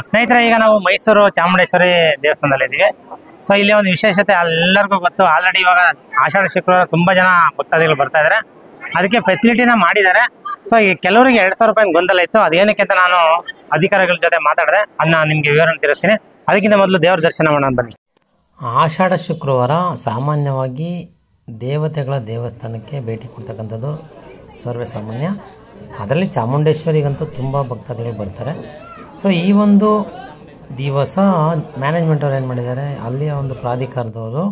ಸ್ನೇಹಿತರೆ, ಈಗ ನಾವು ಮೈಸೂರು ಚಾಮುಂಡೇಶ್ವರಿ ದೇವಸ್ಥಾನದಲ್ಲಿದ್ದೀವಿ. ಸೊ ಇಲ್ಲಿ ಒಂದು ವಿಶೇಷತೆ ಎಲ್ಲರಿಗೂ ಗೊತ್ತು. ಆಲ್ರೆಡಿ ಇವಾಗ ಆಷಾಢ ಶುಕ್ರವಾರ ತುಂಬ ಜನ ಭಕ್ತಾದಿಗಳು ಬರ್ತಾ ಇದ್ದಾರೆ. ಅದಕ್ಕೆ ಫೆಸಿಲಿಟಿನ ಮಾಡಿದ್ದಾರೆ. ಸೊ ಈ ಕೆಲವರಿಗೆ 2,000 ರೂಪಾಯಿ ಗೊಂದಲ ಇತ್ತು. ಅದೇನಕ್ಕೆ ಅಂತ ನಾನು ಅಧಿಕಾರಿಗಳ ಜೊತೆ ಮಾತಾಡಿದೆ. ಅದನ್ನ ನಿಮಗೆ ವಿವರಣೆ ತಿಳಿಸ್ತೀನಿ. ಅದಕ್ಕಿಂತ ಮೊದಲು ದೇವರ ದರ್ಶನ ಮಾಡೋಣ ಬನ್ನಿ. ಆಷಾಢ ಶುಕ್ರವಾರ ಸಾಮಾನ್ಯವಾಗಿ ದೇವತೆಗಳ ದೇವಸ್ಥಾನಕ್ಕೆ ಭೇಟಿ ಕೊಡ್ತಕ್ಕಂಥದ್ದು ಸರ್ವೇ ಸಾಮಾನ್ಯ. ಅದರಲ್ಲಿ ಚಾಮುಂಡೇಶ್ವರಿಗಂತೂ ತುಂಬ ಭಕ್ತಾದಿಗಳು ಬರ್ತಾರೆ. ಸೊ ಈ ಒಂದು ದಿವಸ ಮ್ಯಾನೇಜ್ಮೆಂಟ್ ಅವ್ರು ಏನು ಮಾಡಿದ್ದಾರೆ, ಅಲ್ಲಿಯ ಒಂದು ಪ್ರಾಧಿಕಾರದವರು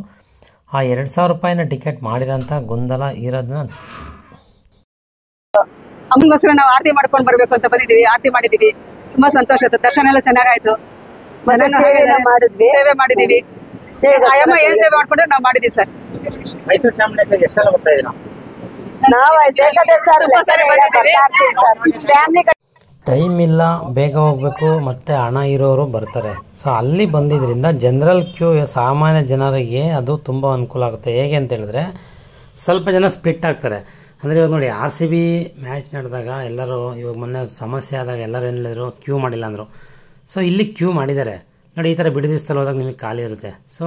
ಆ 2,000 ರೂಪಾಯಿನ ಟಿಕೆಟ್ ಮಾಡಿರೋಂಥ ಗೊಂದಲ ಇರೋದನ್ನ ಅಮ್ಮಗೋಸ್ಕರ ನಾವು ಆರತಿ ಮಾಡ್ಕೊಂಡು ಬರ್ಬೇಕು ಅಂತ ಬಂದಿದ್ದೀವಿ. ಆರತಿ ಮಾಡಿದೀವಿ, ತುಂಬಾ ಸಂತೋಷ ಆಯ್ತು. ದರ್ಶನ ಎಲ್ಲ ಚೆನ್ನಾಗಾಯ್ತು. ಸೇವೆ ಮಾಡಿದೀವಿ. ಅಯ್ಯಮ್ಮ ಏನ್ ಸೇವೆ ಮಾಡ್ಕೊಂಡ್ರೆ ನಾವು ಮಾಡಿದೀವಿ ಸರ್. ಮೈಸೂರು ಚಾಮುಂಡೇಶ್ವರಿ ಎಷ್ಟು ಸಲ ಬರ್ತಾ ಇದ್ದೀರಾ? ಟೈಮ್ ಇಲ್ಲ, ಬೇಗ ಹೋಗಬೇಕು, ಮತ್ತು ಹಣ ಇರೋರು ಬರ್ತಾರೆ. ಸೊ ಅಲ್ಲಿ ಬಂದಿದ್ದರಿಂದ ಜನರಲ್ ಕ್ಯೂ ಸಾಮಾನ್ಯ ಜನರಿಗೆ ಅದು ತುಂಬ ಅನುಕೂಲ ಆಗುತ್ತೆ. ಹೇಗೆ ಅಂತ ಹೇಳಿದ್ರೆ ಸ್ವಲ್ಪ ಜನ ಸ್ಪ್ಲಿಟ್ ಆಗ್ತಾರೆ. ಅಂದರೆ ಇವಾಗ ನೋಡಿ, RCB ಮ್ಯಾಚ್ ನಡೆದಾಗ ಎಲ್ಲರೂ, ಇವಾಗ ಮೊನ್ನೆ ಸಮಸ್ಯೆ ಆದಾಗ ಎಲ್ಲರೂ ಏನು ಹೇಳಿದ್ರು, ಕ್ಯೂ ಮಾಡಿಲ್ಲ ಅಂದರು. ಸೊ ಇಲ್ಲಿ ಕ್ಯೂ ಮಾಡಿದ್ದಾರೆ ನೋಡಿ. ಈ ಥರ ಬಿಡುದಿಸ್ತಲ್ಲಿ ಹೋದಾಗ ನಿಮಗೆ ಖಾಲಿ ಇರುತ್ತೆ. ಸೊ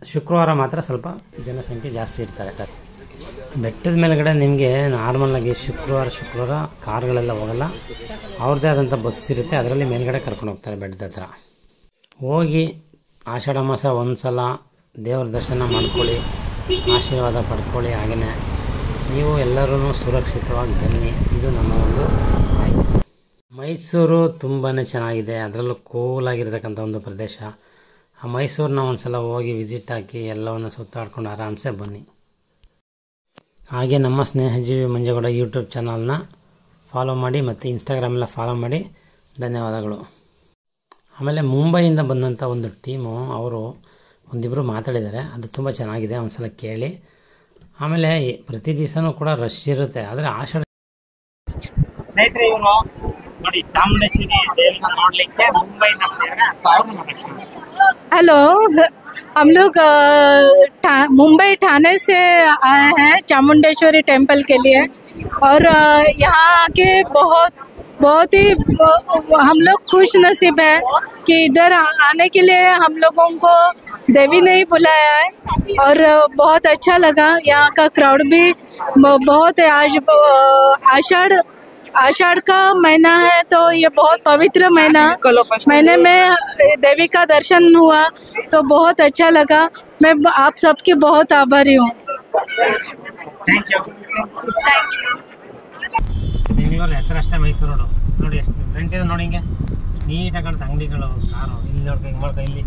ಶುಕ್ರವಾರ ಮಾತ್ರ ಸ್ವಲ್ಪ ಜನಸಂಖ್ಯೆ ಜಾಸ್ತಿ ಇರ್ತಾರೆ. ಬೆಟ್ಟದ ಮೇಲ್ಗಡೆ ನಿಮಗೆ ನಾರ್ಮಲಾಗಿ ಶುಕ್ರವಾರ ಕಾರ್ಗಳೆಲ್ಲ ಹೋಗಲ್ಲ, ಅವ್ರದ್ದೇ ಆದಂಥ ಬಸ್ ಇರುತ್ತೆ. ಅದರಲ್ಲಿ ಮೇಲ್ಗಡೆ ಕರ್ಕೊಂಡು ಹೋಗ್ತಾರೆ ಬೆಟ್ಟದ ಹತ್ರ. ಹೋಗಿ ಆಷಾಢ ಮಾಸ ಒಂದು ಸಲ ದೇವ್ರ ದರ್ಶನ ಮಾಡ್ಕೊಳ್ಳಿ, ಆಶೀರ್ವಾದ ಪಡ್ಕೊಳ್ಳಿ. ಹಾಗೆಯೇ ನೀವು ಎಲ್ಲರೂ ಸುರಕ್ಷಿತವಾಗಿ ಬನ್ನಿ. ಇದು ನಮ್ಮ ಒಂದು ಆಸೆ. ಮೈಸೂರು ತುಂಬಾ ಚೆನ್ನಾಗಿದೆ. ಅದರಲ್ಲೂ ಕೂಲಾಗಿರ್ತಕ್ಕಂಥ ಒಂದು ಪ್ರದೇಶ. ಆ ಮೈಸೂರನ್ನ ಒಂದು ಸಲ ಹೋಗಿ ವಿಸಿಟ್ ಹಾಕಿ ಎಲ್ಲವನ್ನು ಸುತ್ತಾಡ್ಕೊಂಡು ಆರಾಮ್ಸೆ ಬನ್ನಿ. ಹಾಗೆ ನಮ್ಮ ಸ್ನೇಹಜೀವಿ ಮಂಜೇಗೌಡ ಯೂಟ್ಯೂಬ್ ಚಾನಲ್ನ ಫಾಲೋ ಮಾಡಿ ಮತ್ತು ಇನ್ಸ್ಟಾಗ್ರಾಮೆಲ್ಲ ಫಾಲೋ ಮಾಡಿ. ಧನ್ಯವಾದಗಳು. ಆಮೇಲೆ ಮುಂಬೈಯಿಂದ ಬಂದಂಥ ಒಂದು ಟೀಮು, ಅವರು ಒಂದಿಬ್ಬರು ಮಾತಾಡಿದ್ದಾರೆ. ಅದು ತುಂಬ ಚೆನ್ನಾಗಿದೆ, ಒಂದು ಸಲ ಕೇಳಿ. ಆಮೇಲೆ ಪ್ರತಿ ದಿವಸನೂ ಕೂಡ ರಶ್ ಇರುತ್ತೆ. ಆದರೆ ಆಷಾಢ ಸ್ನೇಹಿತರೆ, ಇವನು ನೋಡಿ ಚಾಮುಂಡೇಶ್ವರಿ ದೇವಿನ ನೋಡ್ಲಿಕ್ಕೆ ಮುಂಬೈಯಿಂದ हेलो, हम लोग मुंबई ठाणे से आए हैं चामुंडेश्वरी टेम्पल के लिए। और यहाँ आके बहुत ही हम लोग खुश नसीब है कि इधर आने के लिए हम लोगों को देवी ने ही बुलाया है। और बहुत अच्छा लगा। यहाँ का क्राउड भी बहुत है। आज आषाढ़ का महीना है, तो ये बहुत पवित्र महीने में देवी का दर्शन हुआ तो बहुत अच्छा लगा। मैं आप सबके बहुत आभारी हूँ। ಬೆಂಗಳೂರು ಹೆಸರಷ್ಟೇ ಮೈಸೂರು ರೋಡು ನೋಡಿ. ಎಷ್ಟು ಫ್ರಂಟ್ ಇದೆ ನೋಡಿ, ಹಿಂಗೆ ನೀಟಾಗಿ ಕಾಣುತ್ತೆ. ಅಂಗಡಿಗಳು, ಕಾರು ಇಲ್ಲಿ ನೋಡ್ಕೊ, ಹಿಂಗೆ ಮಾಡ್ಕೊ. ಇಲ್ಲಿ